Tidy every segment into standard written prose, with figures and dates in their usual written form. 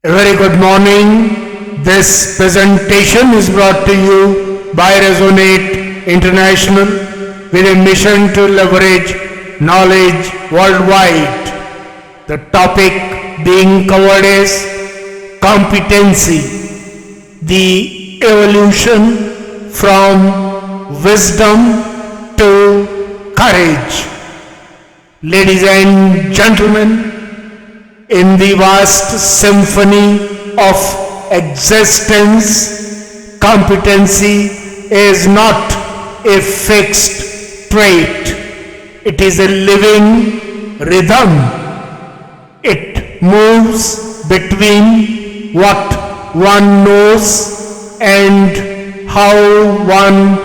A very good morning. This presentation is brought to you by Resonate International with a mission to leverage knowledge worldwide. The topic being covered is competency, the evolution from wisdom to courage. Ladies and gentlemen, in the vast symphony of existence, competency is not a fixed trait. It is a living rhythm. It moves between what one knows and how one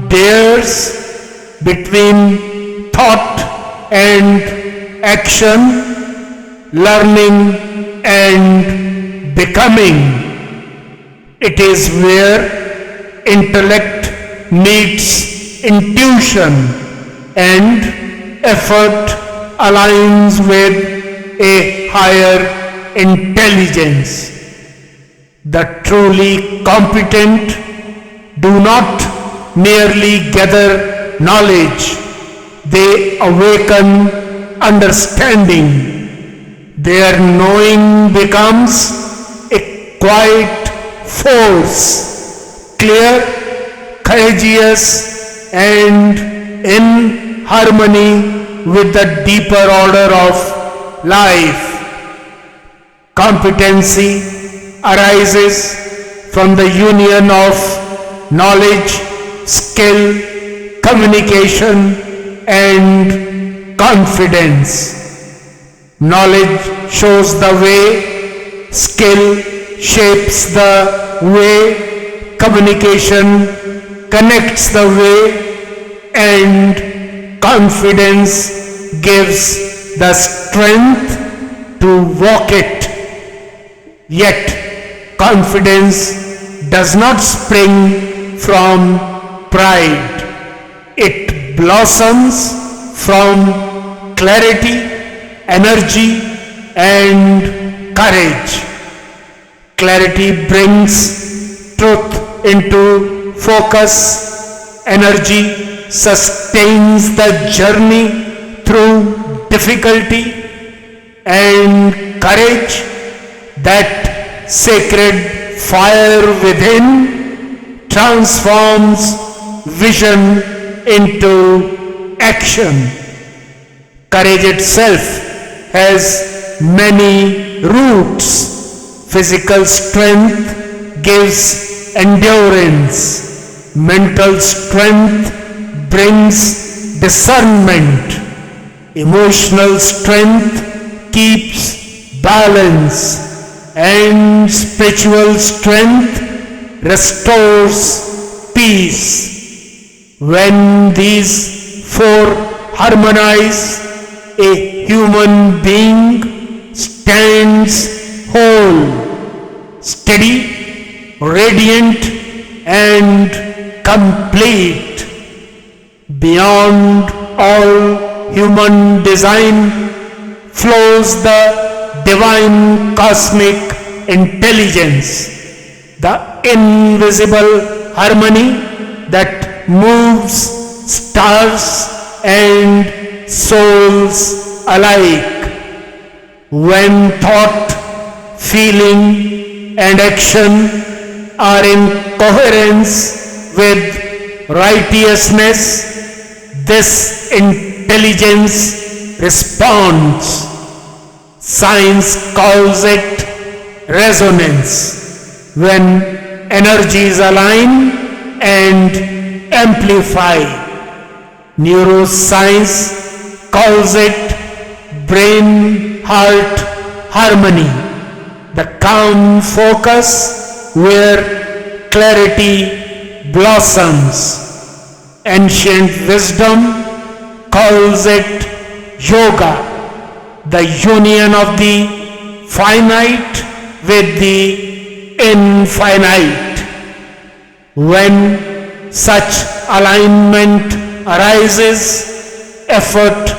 dares, between thought and action, learning and becoming. It is where intellect meets intuition and effort aligns with a higher intelligence. The truly competent do not merely gather knowledge, they awaken understanding. Their knowing becomes a quiet force, clear, courageous, and in harmony with the deeper order of life. Competency arises from the union of knowledge, skill, communication, and confidence. Knowledge shows the way, skill shapes the way, communication connects the way, and confidence gives the strength to walk it. Yet, confidence does not spring from pride. It blossoms from clarity, energy and courage. Clarity brings truth into focus. Energy sustains the journey through difficulty. And courage, that sacred fire within, transforms vision into action. Courage itself has many roots. Physical strength gives endurance. Mental strength brings discernment. Emotional strength keeps balance. And spiritual strength restores peace. When these four harmonize, a human being stands whole, steady, radiant, and complete. Beyond all human design flows the divine cosmic intelligence, the invisible harmony that moves stars and souls alike. When thought, feeling, and action are in coherence with righteousness, this intelligence responds. Science calls it resonance. When energies align and amplify. Neuroscience calls it brain-heart harmony, the calm focus where clarity blossoms. Ancient wisdom calls it yoga, the union of the finite with the infinite. When such alignment arises, effort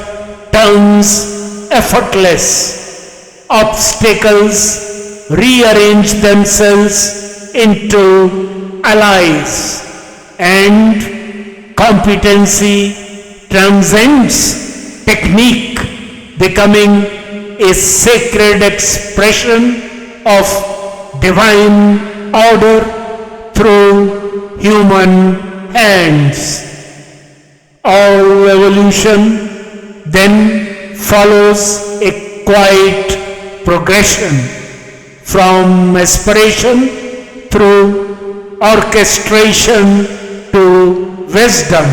turns effortless. Obstacles rearrange themselves into allies, and competency transcends technique, becoming a sacred expression of divine order through human hands. All evolution then follows a quiet progression from aspiration through orchestration to wisdom.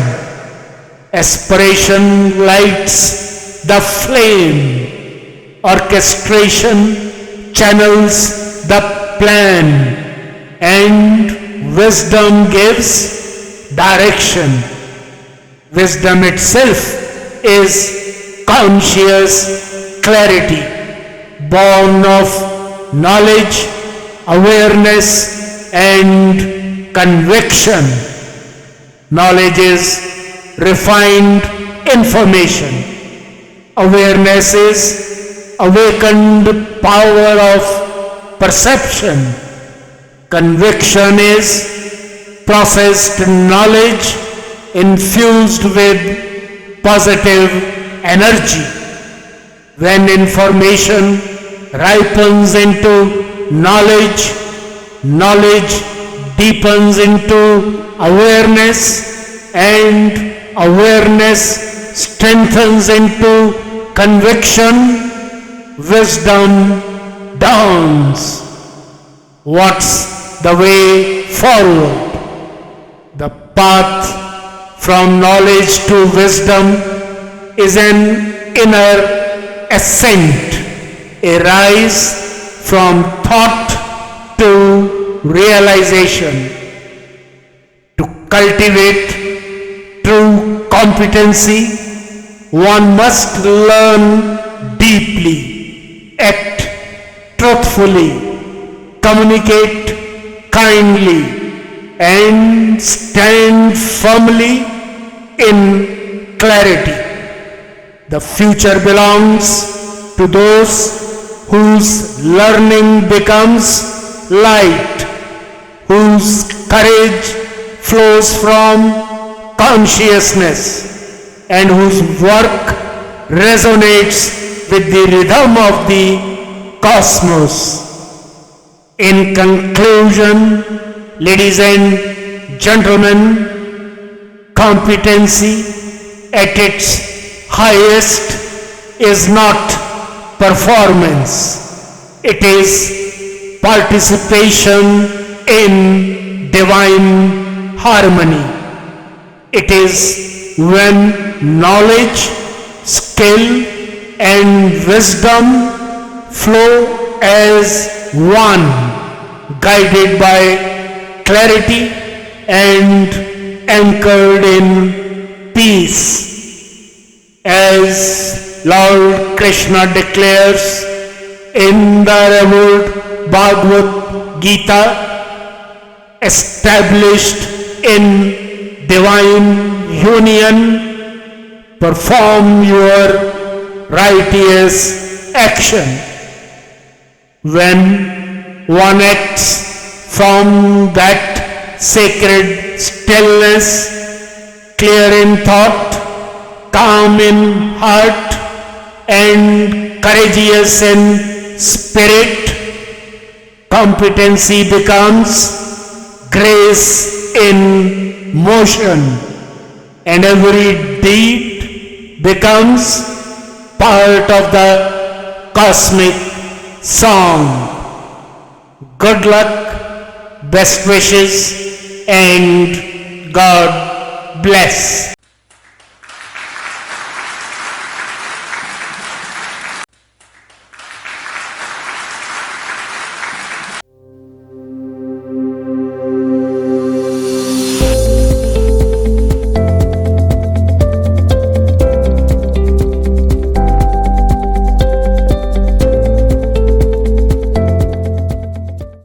Aspiration lights the flame, orchestration channels the plan, and wisdom gives direction. Wisdom itself is conscious clarity, born of knowledge, awareness, and conviction. Knowledge is refined information. Awareness is awakened power of perception. Conviction is processed knowledge infused with positive energy. When information ripens into knowledge, knowledge deepens into awareness, and awareness strengthens into conviction, wisdom dawns. What's the way forward? The path from knowledge to wisdom is an inner ascent, a rise from thought to realization. To cultivate true competency, one must learn deeply, act truthfully, communicate kindly, and stand firmly in clarity. The future belongs to those whose learning becomes light, whose courage flows from consciousness, and whose work resonates with the rhythm of the cosmos. In conclusion, ladies and gentlemen, competency at its highest is not performance. It is participation in divine harmony. It is when knowledge, skill, and wisdom flow as one, guided by clarity and anchored in peace. As Lord Krishna declares in the revered Bhagavad Gita, established in divine union, perform your righteous action. When one acts from that sacred stillness, clear in thought, calm in heart, and courageous in spirit, competency becomes grace in motion, and every deed becomes part of the cosmic song. Good luck, best wishes, and God bless.